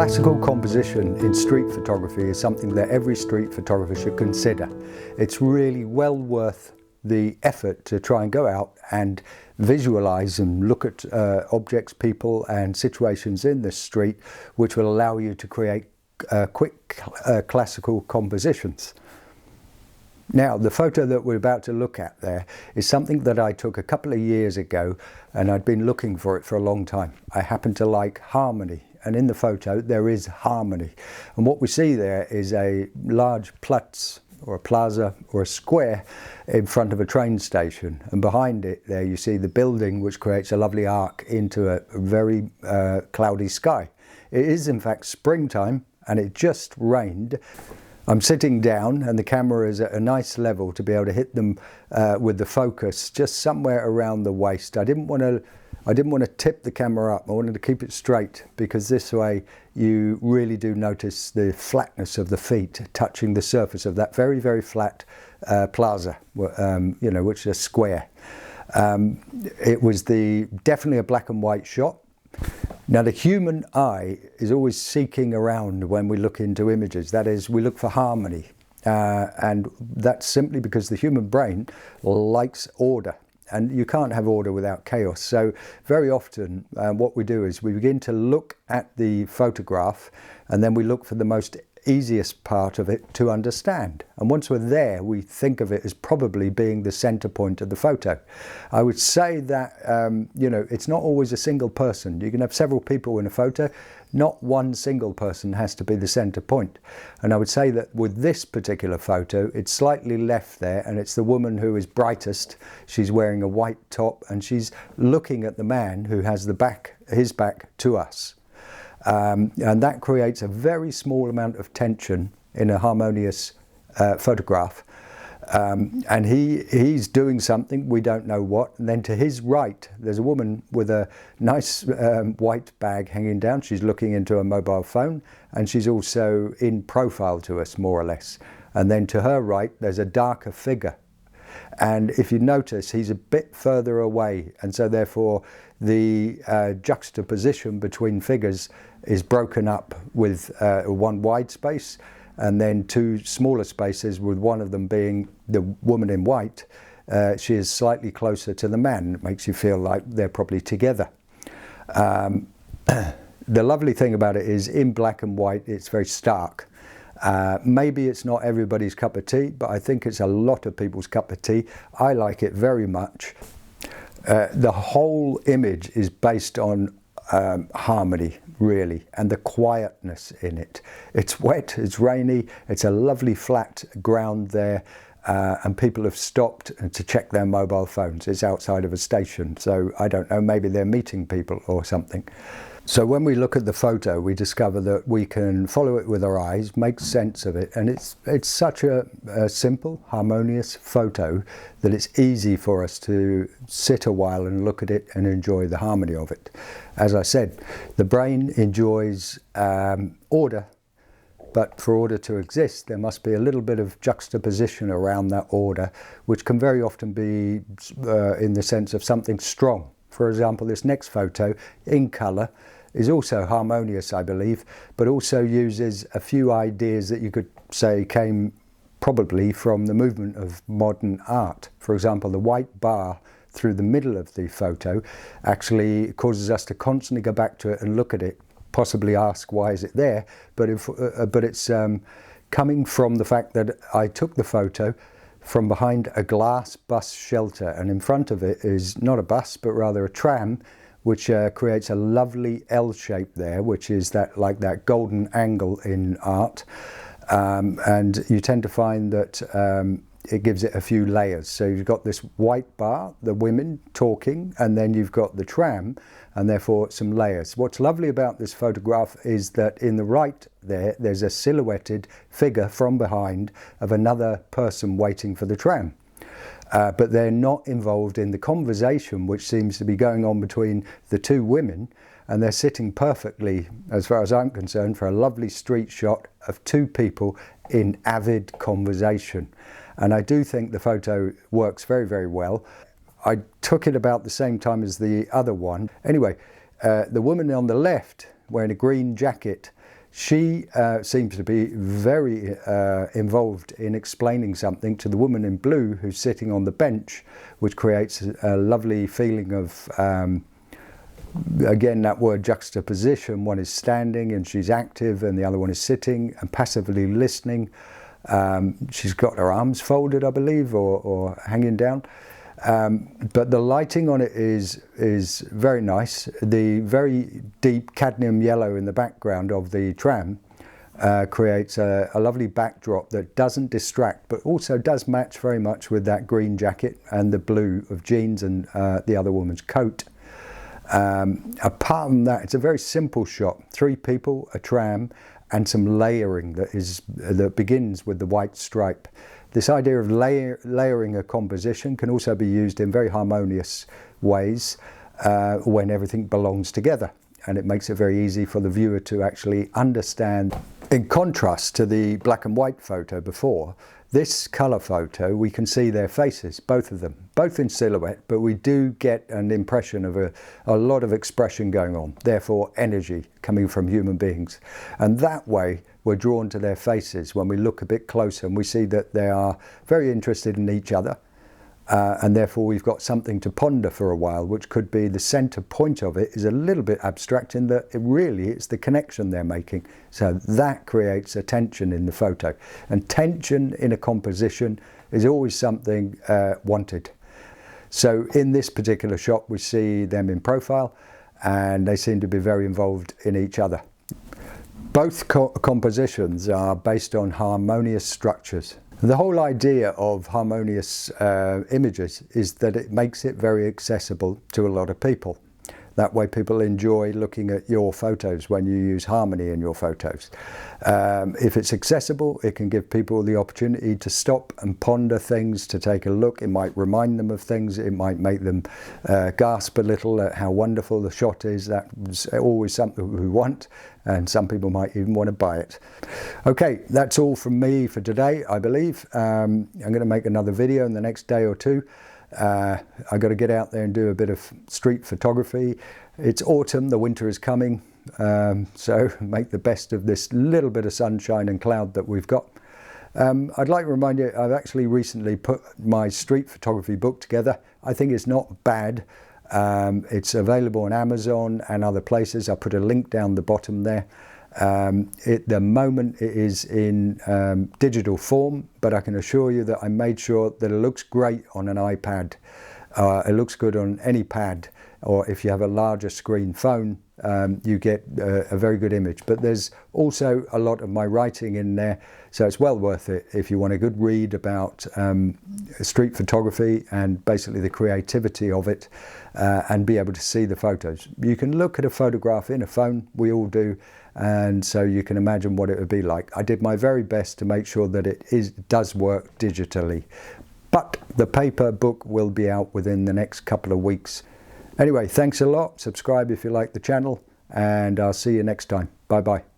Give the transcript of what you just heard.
Classical composition in street photography is something that every street photographer should consider. It's really well worth the effort to try and go out and visualize and look at objects, people and situations in the street, which will allow you to create quick classical compositions. Now, the photo that we're about to look at there is something that I took a couple of years ago, and I'd been looking for it for a long time. I happen to like harmony, and in the photo there is harmony. And what we see there is a large platz, or a plaza, or a square in front of a train station. And behind it there you see the building, which creates a lovely arc into a very cloudy sky. It is in fact springtime, and it just rained. I'm sitting down and the camera is at a nice level to be able to hit them with the focus just somewhere around the waist. I didn't want to tip the camera up. I wanted to keep it straight, because this way you really do notice the flatness of the feet touching the surface of that very, very flat plaza, which is a square. It was definitely a black and white shot. Now, the human eye is always seeking around when we look into images. That is, we look for harmony. And that's simply because the human brain likes order. And you can't have order without chaos. So very often what we do is we begin to look at the photograph, and then we look for the most easiest part of it to understand. And once we're there, we think of it as probably being the center point of the photo. I would say that, it's not always a single person. You can have several people in a photo. Not one single person has to be the center point. And I would say that with this particular photo, it's slightly left there, and it's the woman who is brightest. She's wearing a white top, and she's looking at the man who has his back to us. And that creates a very small amount of tension in a harmonious photograph. And he's doing something, we don't know what. And then to his right, there's a woman with a nice white bag hanging down. She's looking into a mobile phone, and she's also in profile to us, more or less. And then to her right, there's a darker figure. And if you notice, he's a bit further away, and so therefore the juxtaposition between figures is broken up with one wide space, and then two smaller spaces, with one of them being the woman in white. She is slightly closer to the man. It makes you feel like they're probably together. The lovely thing about it is, in black and white, it's very stark. Maybe it's not everybody's cup of tea, but I think it's a lot of people's cup of tea. I like it very much. The whole image is based on harmony, really, and the quietness in it. It's wet, it's rainy, it's a lovely flat ground there, and people have stopped to check their mobile phones. It's outside of a station, so I don't know, maybe they're meeting people or something. So when we look at the photo, we discover that we can follow it with our eyes, make sense of it, and it's such a simple, harmonious photo that it's easy for us to sit a while and look at it and enjoy the harmony of it. As I said, the brain enjoys order, but for order to exist, there must be a little bit of juxtaposition around that order, which can very often be in the sense of something strong. For example, this next photo, in colour, is also harmonious, I believe, but also uses a few ideas that you could say came probably from the movement of modern art. For example, the white bar through the middle of the photo actually causes us to constantly go back to it and look at it, possibly ask why is it there, but it's coming from the fact that I took the photo from behind a glass bus shelter, and in front of it is not a bus but rather a tram, which creates a lovely L shape there, which is like that golden angle in art, and you tend to find that it gives it a few layers. So you've got this white bar, the women talking, and then you've got the tram, and therefore some layers. What's lovely about this photograph is that in the right there's a silhouetted figure from behind of another person waiting for the tram. But they're not involved in the conversation which seems to be going on between the two women, and they're sitting perfectly, as far as I'm concerned, for a lovely street shot of two people in avid conversation. And I do think the photo works very, very well. I took it about the same time as the other one. Anyway, the woman on the left wearing a green jacket. She seems to be very involved in explaining something to the woman in blue who's sitting on the bench, which creates a lovely feeling of, again, that word juxtaposition. One is standing and she's active, and the other one is sitting and passively listening. She's got her arms folded, I believe, or hanging down. But the lighting on it is very nice. The very deep cadmium yellow in the background of the tram creates a lovely backdrop that doesn't distract, but also does match very much with that green jacket and the blue of jeans and the other woman's coat. Apart from that, it's a very simple shot. 3 people, a tram, and some layering that begins with the white stripe. This idea of layering a composition can also be used in very harmonious ways when everything belongs together, and it makes it very easy for the viewer to actually understand. In contrast to the black and white photo before, this colour photo, we can see their faces, both of them, both in silhouette, but we do get an impression of a lot of expression going on, therefore energy coming from human beings. And that way we're drawn to their faces when we look a bit closer, and we see that they are very interested in each other. And therefore we've got something to ponder for a while, which could be the centre point of it is a little bit abstract in that it's the connection they're making. So that creates a tension in the photo. And tension in a composition is always something wanted. So in this particular shot, we see them in profile, and they seem to be very involved in each other. Both compositions are based on harmonious structures. The whole idea of harmonious images is that it makes it very accessible to a lot of people. That way people enjoy looking at your photos when you use harmony in your photos. If it's accessible, it can give people the opportunity to stop and ponder things, to take a look. It might remind them of things. It might make them gasp a little at how wonderful the shot is. That's always something we want, and some people might even want to buy it. Okay, that's all from me for today, I believe. I'm going to make another video in the next day or two. I've got to get out there and do a bit of street photography. It's autumn, the winter is coming, so make the best of this little bit of sunshine and cloud that we've got. I'd like to remind you, I've actually recently put my street photography book together. I think it's not bad. It's available on Amazon and other places. I'll put a link down the bottom there. At the moment it is in digital form, but I can assure you that I made sure that it looks great on an iPad. It looks good on any pad, or if you have a larger screen phone, you get a very good image. But there's also a lot of my writing in there, so it's well worth it if you want a good read about street photography and basically the creativity of it, and be able to see the photos. You can look at a photograph in a phone, we all do, and so you can imagine what it would be like. I did my very best to make sure that it does work digitally, but the paper book will be out within the next couple of weeks. Anyway, thanks a lot. Subscribe if you like the channel, and I'll see you next time. Bye bye.